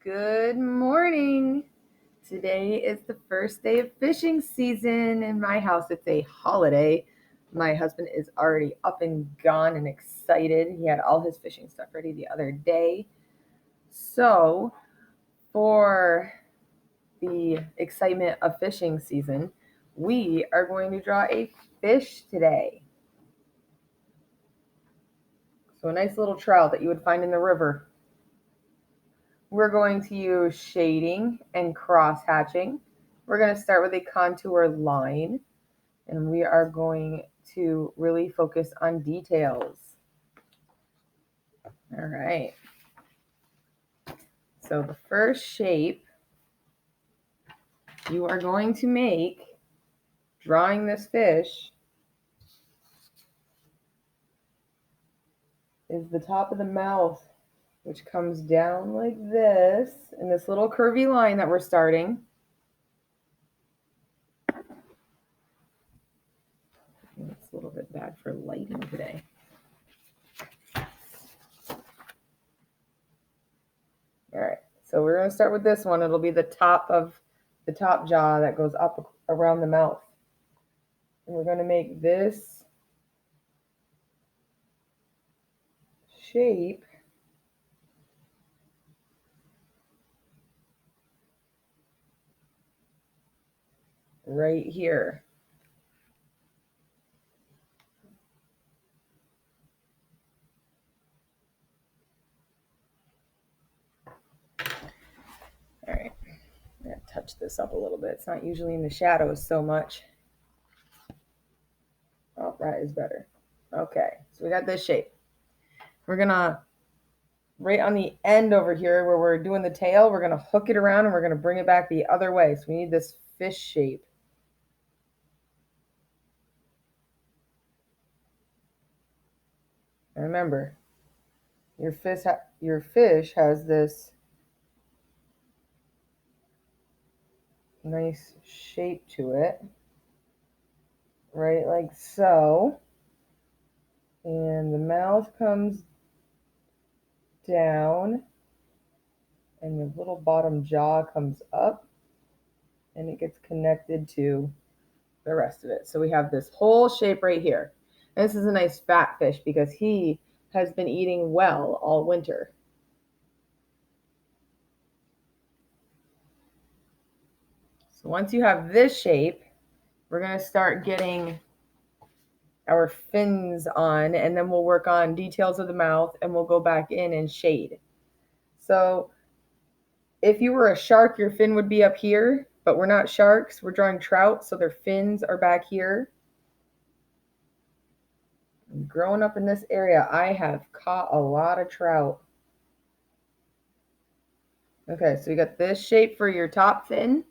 Good morning. Today is the first day of fishing season in my house. It's a holiday. My husband is already up and gone and excited. He had all his fishing stuff ready the other day. So, for the excitement of fishing season, we are going to draw a fish today. So, a nice little trout that you would find in the river. We're going to use shading and cross hatching. We're going to start with a contour line, and we are going to really focus on details. All right. So the first shape you are going to make drawing this fish is the top of the mouth, which comes down like this in this little curvy line that we're starting. It's a little bit bad for lighting today. All right, so we're going to start with this one. It'll be the top jaw that goes up around the mouth. And we're going to make this shape right here. All right, I'm going to touch this up a little bit. It's not usually in the shadows so much. Oh, that is better. Okay, so we got this shape. We're going to, right on the end over here where we're doing the tail, we're going to hook it around and we're going to bring it back the other way. So we need this fish shape. And remember, your fish has this nice shape to it, right like so. And the mouth comes down and the little bottom jaw comes up and it gets connected to the rest of it. So we have this whole shape right here. And this is a nice fat fish because he has been eating well all winter. So once you have this shape, we're going to start getting our fins on, and then we'll work on details of the mouth and we'll go back in and shade. So if you were a shark, your fin would be up here, but we're not sharks. We're drawing trout, so their fins are back here. And growing up in this area, I have caught a lot of trout. Okay, so we got this shape for your top fin.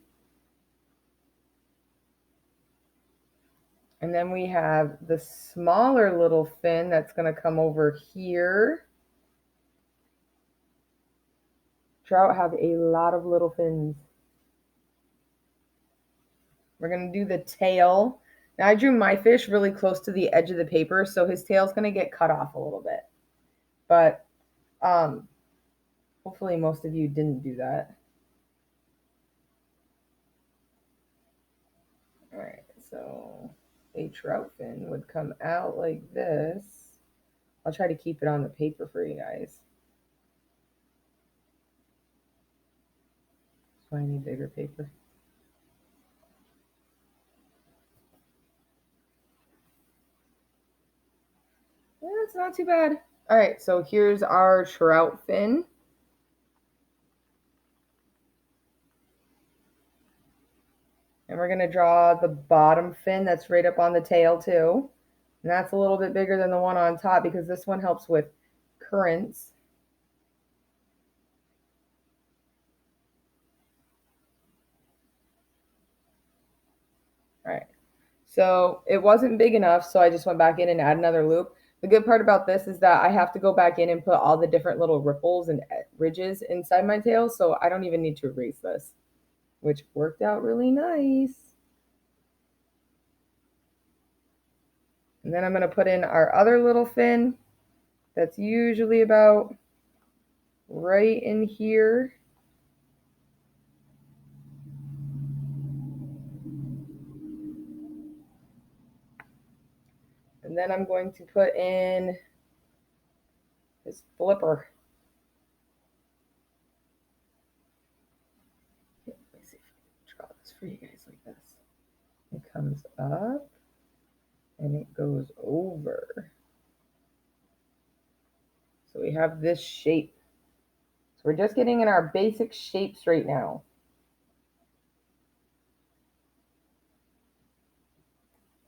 And then we have the smaller little fin that's going to come over here. Trout have a lot of little fins. We're going to do the tail. Now I drew my fish really close to the edge of the paper, so his tail's going to get cut off a little bit. But hopefully most of you didn't do that. All right, so a trout fin would come out like this. I'll try to keep it on the paper for you guys. That's why I need bigger paper. Yeah, it's not too bad. All right, so here's our trout fin. And we're going to draw the bottom fin that's right up on the tail too. And that's a little bit bigger than the one on top because this one helps with currents. All right, so it wasn't big enough, so I just went back in and add another loop. The good part about this is that I have to go back in and put all the different little ripples and ridges inside my tail, so I don't even need to erase this, which worked out really nice. And then I'm going to put in our other little fin that's usually about right in here. And then I'm going to put in this flipper. Let me see if I can draw this for you guys like this. It comes up and it goes over. So we have this shape. So we're just getting in our basic shapes right now.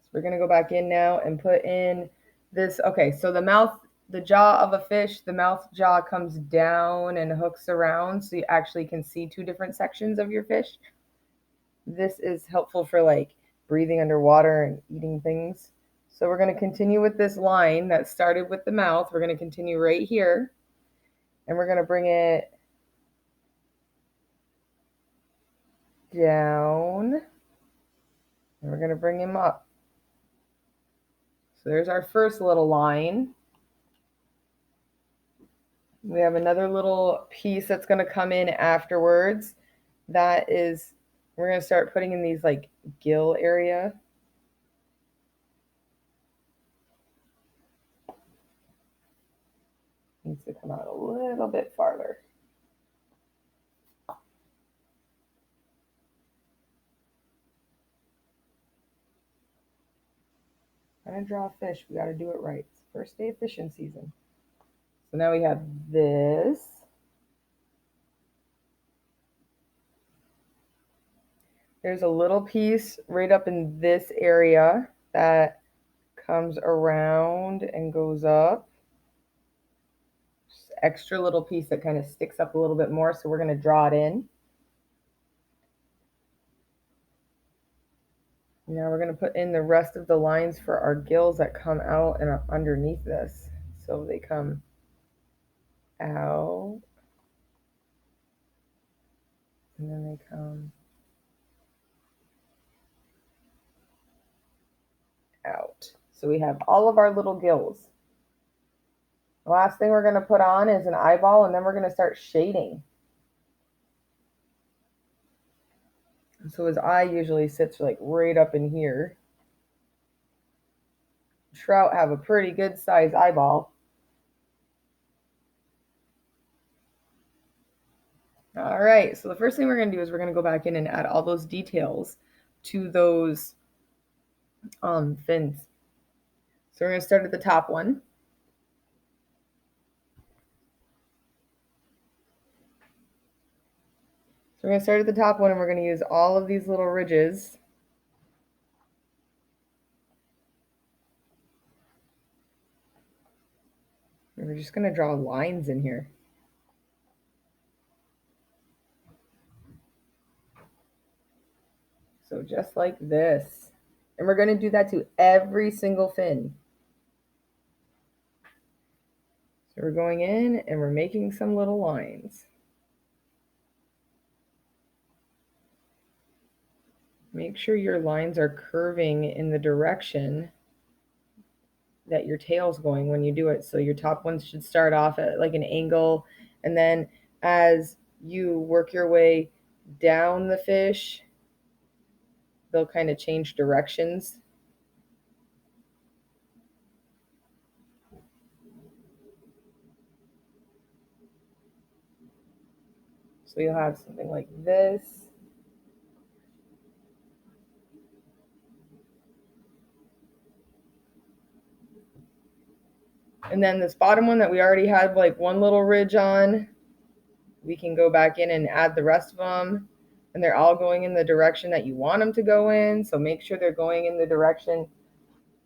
So we're gonna go back in now and put in this. Okay, so the jaw of a fish, the mouth jaw comes down and hooks around so you actually can see two different sections of your fish. This is helpful for like breathing underwater and eating things. So we're going to continue with this line that started with the mouth. We're going to continue right here and we're going to bring it down and we're going to bring him up. So there's our first little line. We have another little piece that's going to come in afterwards. That is, we're going to start putting in these like gill area. Needs to come out a little bit farther. Trying to draw a fish, we got to do it right. It's the first day of fishing season. So now we have this. There's a little piece right up in this area that comes around and goes up. Just extra little piece that kind of sticks up a little bit more, so we're going to draw it in. Now we're going to put in the rest of the lines for our gills that come out and underneath this. So they come out and then they come out. So we have all of our little gills. The last thing we're going to put on is an eyeball, and then we're going to start shading. So his eye usually sits like right up in here. Trout have a pretty good size eyeball. All right, so the first thing we're going to do is we're going to go back in and add all those details to those fins. So we're going to start at the top one. So we're going to start at the top one and we're going to use all of these little ridges. And we're just going to draw lines in here. So just like this. And we're going to do that to every single fin. So we're going in and we're making some little lines. Make sure your lines are curving in the direction that your tail's going when you do it. So your top ones should start off at like an angle, and then as you work your way down the fish, they'll kind of change directions. So you'll have something like this. And then this bottom one that we already had like one little ridge on, we can go back in and add the rest of them. And they're all going in the direction that you want them to go in. So make sure they're going in the direction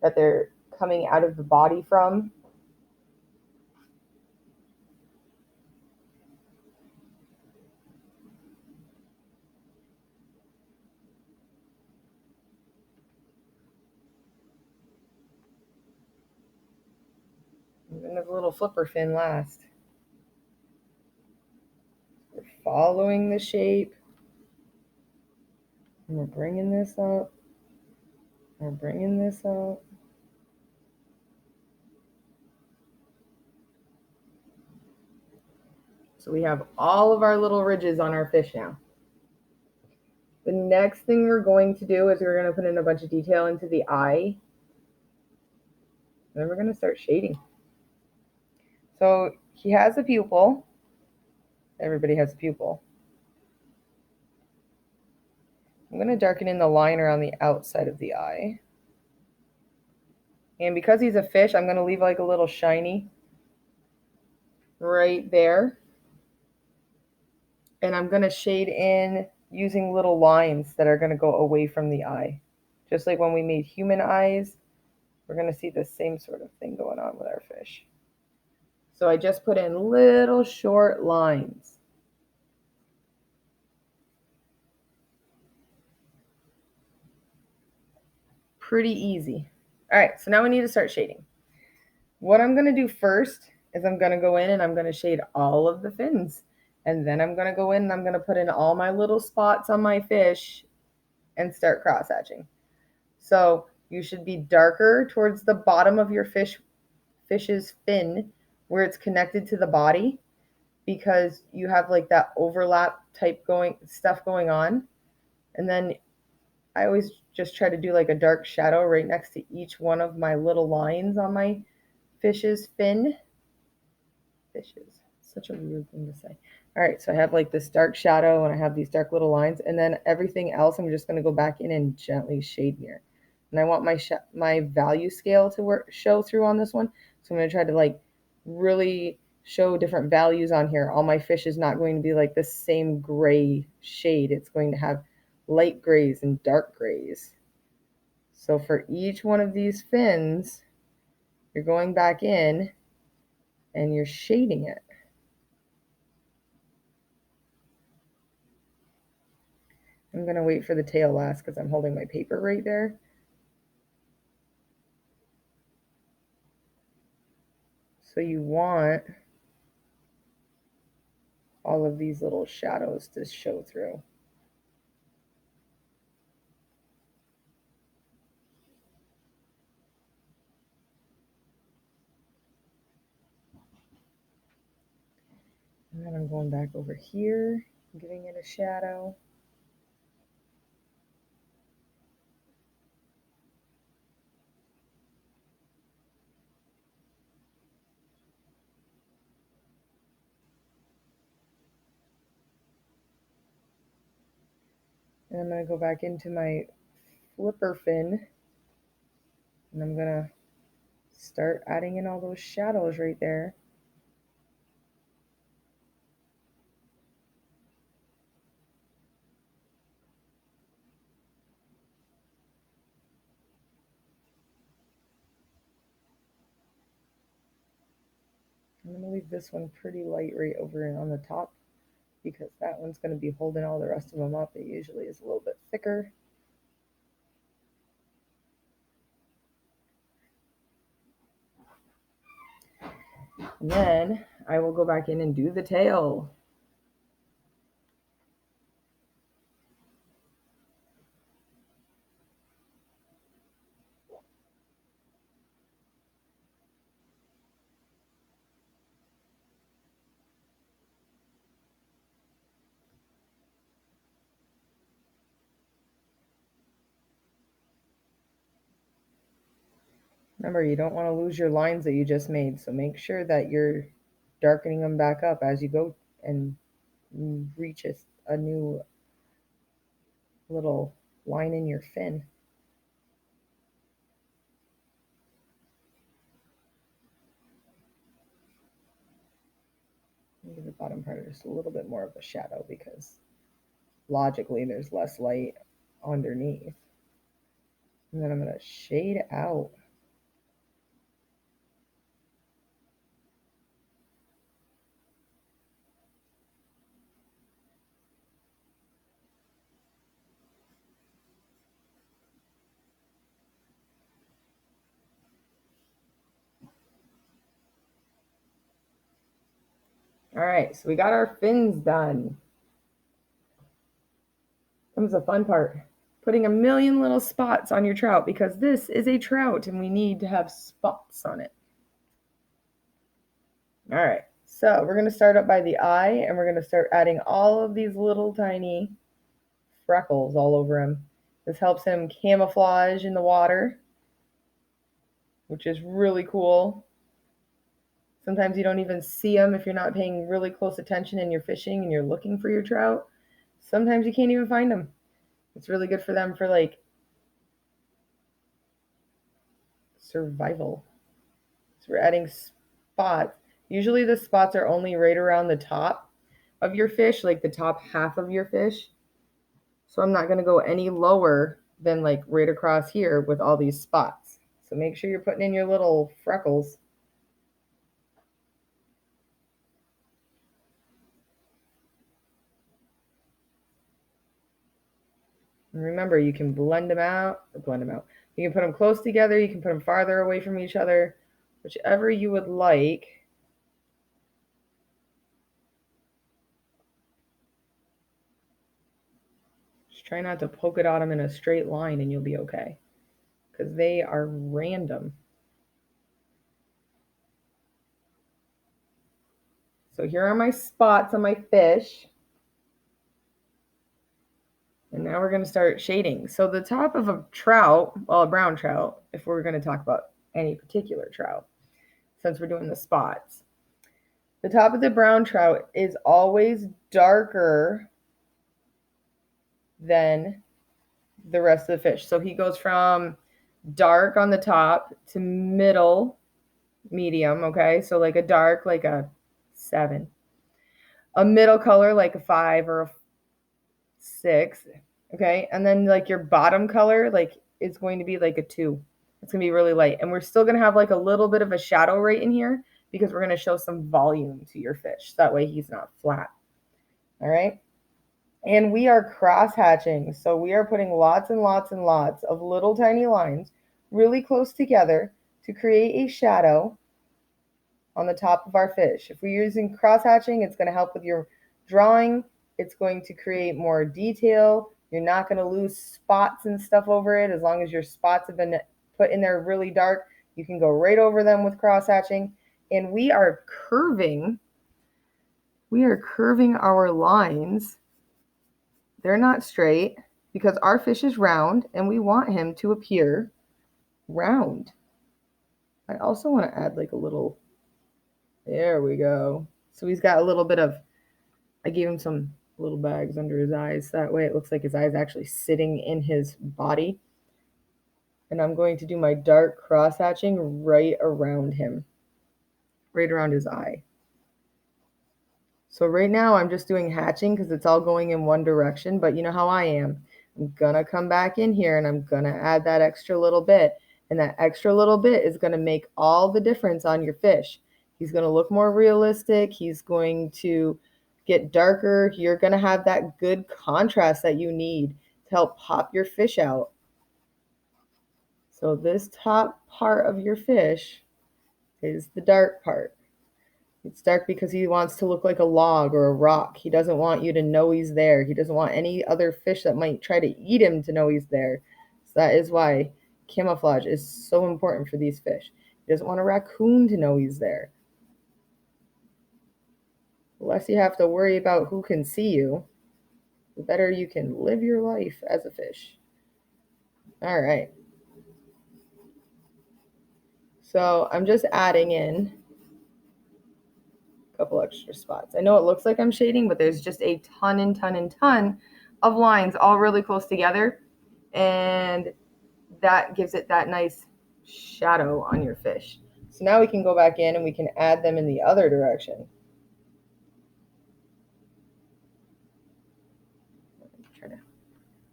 that they're coming out of the body from. And then the little flipper fin last. We're following the shape. And we're bringing this up. We're bringing this up. So we have all of our little ridges on our fish now. The next thing we're going to do is we're going to put in a bunch of detail into the eye. Then we're going to start shading. So he has a pupil. Everybody has a pupil. I'm going to darken in the line around the outside of the eye. And because he's a fish, I'm going to leave like a little shiny right there. And I'm going to shade in using little lines that are going to go away from the eye. Just like when we made human eyes, we're going to see the same sort of thing going on with our fish. So I just put in little short lines. Pretty easy. All right, so now we need to start shading. What I'm going to do first is I'm going to go in and I'm going to shade all of the fins. And then I'm going to go in and I'm going to put in all my little spots on my fish and start cross hatching. So you should be darker towards the bottom of your fish's fin where it's connected to the body, because you have like that overlap type stuff going on. And then I always just try to do like a dark shadow right next to each one of my little lines on my fish's fin. Fishes, such a weird thing to say. All right, so I have like this dark shadow and I have these dark little lines, and then everything else I'm just going to go back in and gently shade near. And I want my value scale to show through on this one. So I'm going to try to like really show different values on here. All my fish is not going to be like the same gray shade. It's going to have light grays and dark grays. So for each one of these fins, you're going back in and you're shading it. I'm going to wait for the tail last because I'm holding my paper right there. So you want all of these little shadows to show through. And then I'm going back over here, giving it a shadow. And I'm going to go back into my flipper fin, and I'm going to start adding in all those shadows right there. I'm going to leave this one pretty light right over on the top, because that one's going to be holding all the rest of them up. It usually is a little bit thicker. And then I will go back in and do the tail. Remember, you don't want to lose your lines that you just made, so make sure that you're darkening them back up as you go and reach a new little line in your fin. Give the bottom part just a little bit more of a shadow, because logically there's less light underneath. And then I'm going to shade out. All right, so we got our fins done. Comes the fun part. Putting a million little spots on your trout, because this is a trout and we need to have spots on it. All right, so we're going to start up by the eye, and we're going to start adding all of these little tiny freckles all over him. This helps him camouflage in the water. which is really cool. Sometimes you don't even see them if you're not paying really close attention and you're fishing and you're looking for your trout. Sometimes you can't even find them. It's really good for them for like survival. So we're adding spots. Usually the spots are only right around the top of your fish, like the top half of your fish. So I'm not going to go any lower than like right across here with all these spots. So make sure you're putting in your little freckles. And remember, you can blend them out. You can put them close together. You can put them farther away from each other, whichever you would like. Just try not to polka dot them in a straight line and you'll be okay, because they are random. So here are my spots on my fish. And now we're going to start shading. So the top of a trout, well, a brown trout, if we're going to talk about any particular trout, since we're doing the spots, the top of the brown trout is always darker than the rest of the fish. So he goes from dark on the top to middle, medium, okay? So like a dark, like a 7. A middle color, like a 5 or a 6, okay? And then like your bottom color, like is going to be like a 2. It's going to be really light. And we're still going to have like a little bit of a shadow right in here because we're going to show some volume to your fish. So that way he's not flat. All right? And we are cross hatching. So we are putting lots and lots and lots of little tiny lines really close together to create a shadow on the top of our fish. If we're using cross hatching, it's going to help with your drawing. It's going to create more detail. You're not going to lose spots and stuff over it. As long as your spots have been put in there really dark, you can go right over them with cross hatching. And we are curving our lines. They're not straight because our fish is round and we want him to appear round. I also want to add like a little, there we go. So he's got a little bit of, I gave him some little bags under his eyes. That way it looks like his eye is actually sitting in his body. And I'm going to do my dark cross hatching right around him, right around his eye. So right now I'm just doing hatching because it's all going in one direction, but you know how I am. I'm gonna come back in here and I'm gonna add that extra little bit. And that extra little bit is gonna make all the difference on your fish. He's gonna look more realistic. He's going to get darker. You're gonna have that good contrast that you need to help pop your fish out. So this top part of your fish is the dark part. It's dark because he wants to look like a log or a rock. He doesn't want you to know he's there. He doesn't want any other fish that might try to eat him to know he's there. So that is why camouflage is so important for these fish. He doesn't want a raccoon to know he's there. The less you have to worry about who can see you, the better you can live your life as a fish. All right. So I'm just adding in couple extra spots. I know it looks like I'm shading, but there's just a ton and ton and ton of lines all really close together, and that gives it that nice shadow on your fish. So now we can go back in and we can add them in the other direction. Try to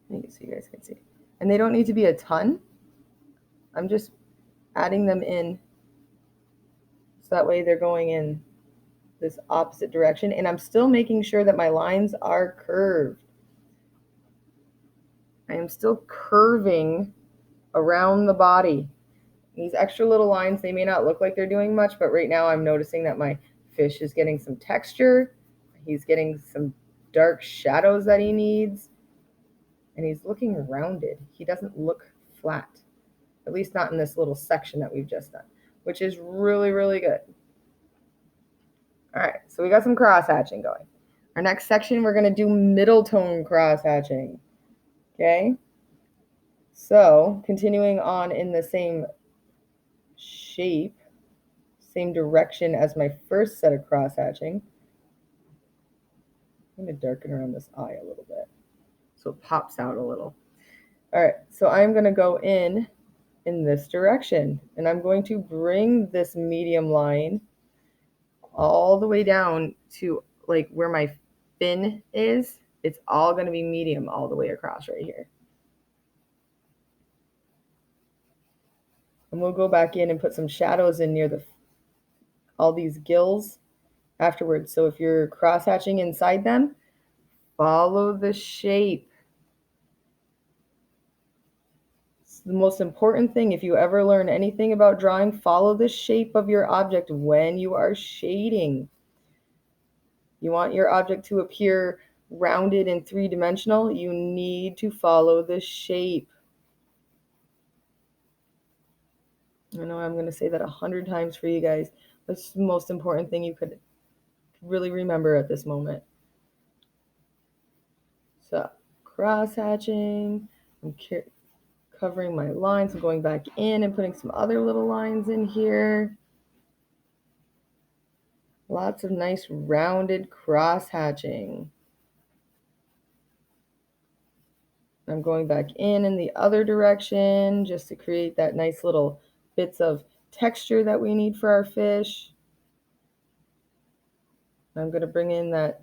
make it so you guys can see. And they don't need to be a ton. I'm just adding them in so that way they're going in this opposite direction, and I'm still making sure that my lines are curved. I am still curving around the body. These extra little lines, they may not look like they're doing much, but right now I'm noticing that my fish is getting some texture. He's getting some dark shadows that he needs, and he's looking rounded. He doesn't look flat, at least not in this little section that we've just done, which is really, really good. All right, so we got some cross hatching going. Our next section, we're going to do middle tone cross hatching. Okay, so continuing on in the same shape, same direction as my first set of cross hatching. I'm going to darken around this eye a little bit so it pops out a little. All right, so I'm going to go in this direction, and I'm going to bring this medium line all the way down to like where my fin is. It's all going to be medium all the way across right here. And we'll go back in and put some shadows in near all these gills afterwards. So if you're cross hatching inside them, follow the shape. It's the most important thing. If you ever learn anything about drawing, follow the shape of your object when you are shading. You want your object to appear rounded and three-dimensional, you need to follow the shape. I know I'm going to say that 100 times for you guys. That's the most important thing you could really remember at this moment. So, cross hatching, I'm covering my lines, I'm going back in and putting some other little lines in here. Lots of nice rounded cross hatching. I'm going back in the other direction just to create that nice little bits of texture that we need for our fish. I'm going to bring in that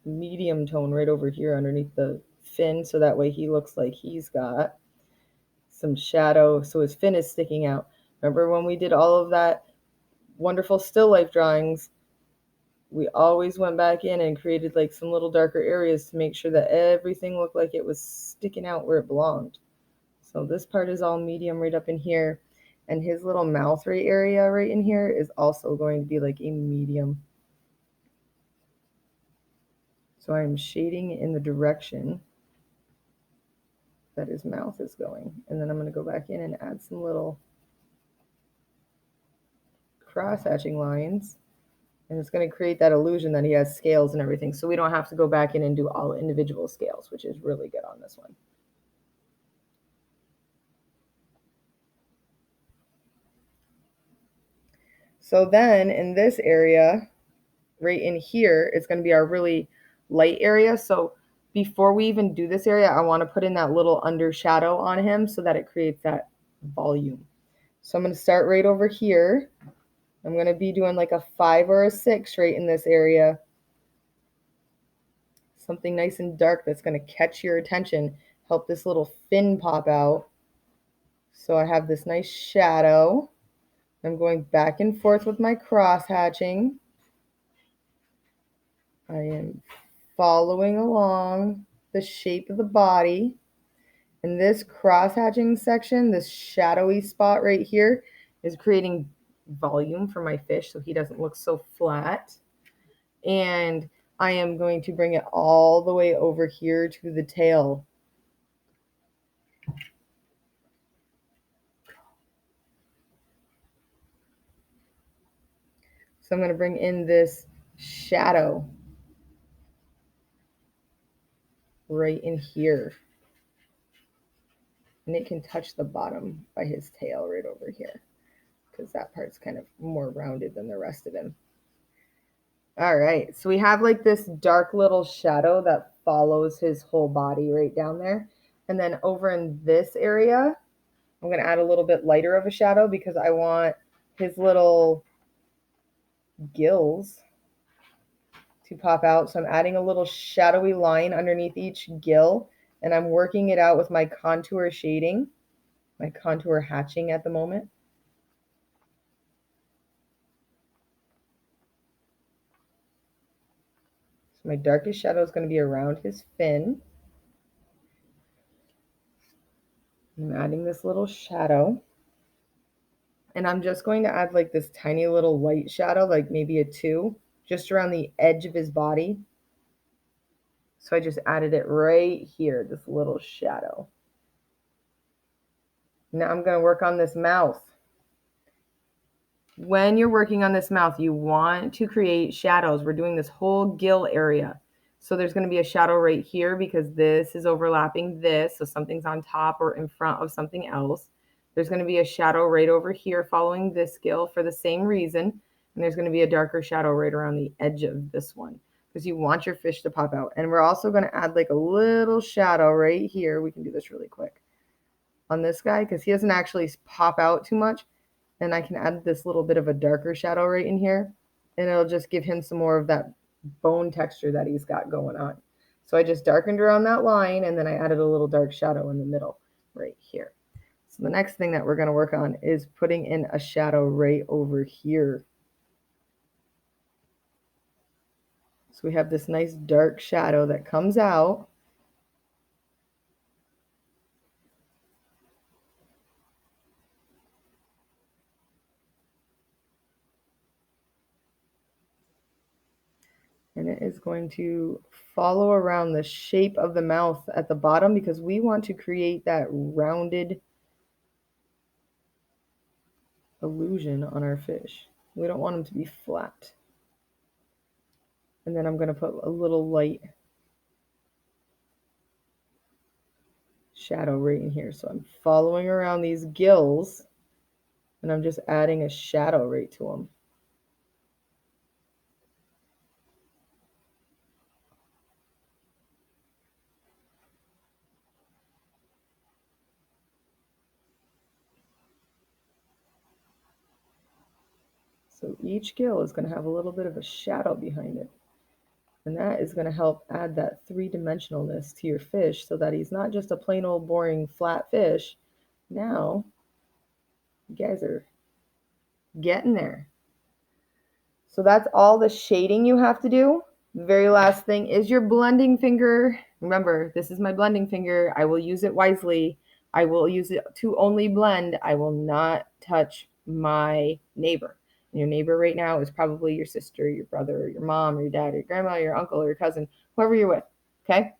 medium tone right over here underneath the fin so that way he looks like he's got some shadow, so his fin is sticking out. Remember when we did all of that wonderful still life drawings, we always went back in and created like some little darker areas to make sure that everything looked like it was sticking out where it belonged. So this part is all medium right up in here, and his little mouth right area right in here is also going to be like a medium. So I'm shading in the direction that his mouth is going. And then I'm going to go back in and add some little cross hatching lines. And it's going to create that illusion that he has scales and everything. So we don't have to go back in and do all individual scales, which is really good on this one. So then in this area, right in here, it's going to be our really light area. So before we even do this area, I want to put in that little under shadow on him so that it creates that volume. So I'm going to start right over here. I'm going to be doing like a 5 or a 6 right in this area. Something nice and dark that's going to catch your attention, help this little fin pop out. So I have this nice shadow. I'm going back and forth with my cross hatching. I am following along the shape of the body. And this cross hatching section, this shadowy spot right here, is creating volume for my fish so he doesn't look so flat. And I am going to bring it all the way over here to the tail. So I'm going to bring in this shadow right in here. And it can touch the bottom by his tail right over here, because that part's kind of more rounded than the rest of him. All right, so we have like this dark little shadow that follows his whole body right down there. And then over in this area, I'm going to add a little bit lighter of a shadow because I want his little gills to pop out. So I'm adding a little shadowy line underneath each gill, and I'm working it out with my contour shading, my contour hatching at the moment. So my darkest shadow is going to be around his fin. I'm adding this little shadow. And I'm just going to add like this tiny little light shadow, like maybe a 2, just around the edge of his body. So I just added it right here, this little shadow. Now I'm going to work on this mouth. When you're working on this mouth, you want to create shadows. We're doing this whole gill area. So there's going to be a shadow right here because this is overlapping this. So something's on top or in front of something else. There's going to be a shadow right over here following this gill for the same reason. And there's going to be a darker shadow right around the edge of this one because you want your fish to pop out. And we're also going to add like a little shadow right here. We can do this really quick on this guy because he doesn't actually pop out too much. And I can add this little bit of a darker shadow right in here. And it'll just give him some more of that bone texture that he's got going on. So I just darkened around that line and then I added a little dark shadow in the middle right here. So the next thing that we're going to work on is putting in a shadow right over here. So we have this nice dark shadow that comes out. And it is going to follow around the shape of the mouth at the bottom because we want to create that rounded illusion on our fish. We don't want them to be flat. And then I'm going to put a little light shadow right in here. So I'm following around these gills and I'm just adding a shadow right to them. So each gill is going to have a little bit of a shadow behind it. And that is going to help add that three-dimensionalness to your fish so that he's not just a plain old boring flat fish. Now, you guys are getting there. So that's all the shading you have to do. The very last thing is your blending finger. Remember, this is my blending finger. I will use it wisely. I will use it to only blend. I will not touch my neighbor. And your neighbor right now is probably your sister, your brother, your mom, or your dad, or your grandma, or your uncle, or your cousin, whoever you're with. Okay?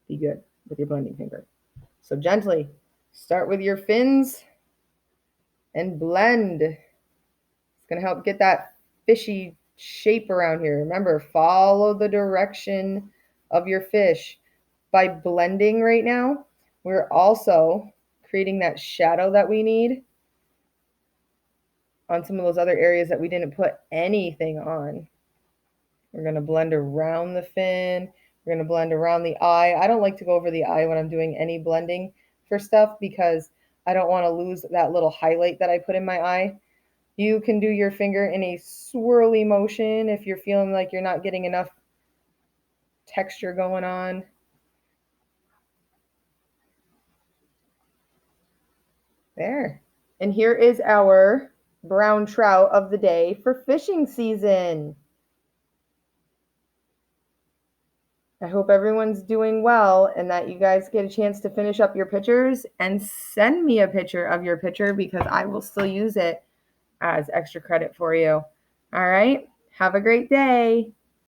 Be good with your blending finger. So gently start with your fins and blend. It's going to help get that fishy shape around here. Remember, follow the direction of your fish. By blending right now, we're also creating that shadow that we need on some of those other areas that we didn't put anything on. We're going to blend around the fin. We're going to blend around the eye. I don't like to go over the eye when I'm doing any blending for stuff because I don't want to lose that little highlight that I put in my eye. You can do your finger in a swirly motion if you're feeling like you're not getting enough texture going on. There. And here is our brown trout of the day for fishing season. I hope everyone's doing well and that you guys get a chance to finish up your pictures and send me a picture of your picture because I will still use it as extra credit for you. All right. Have a great day.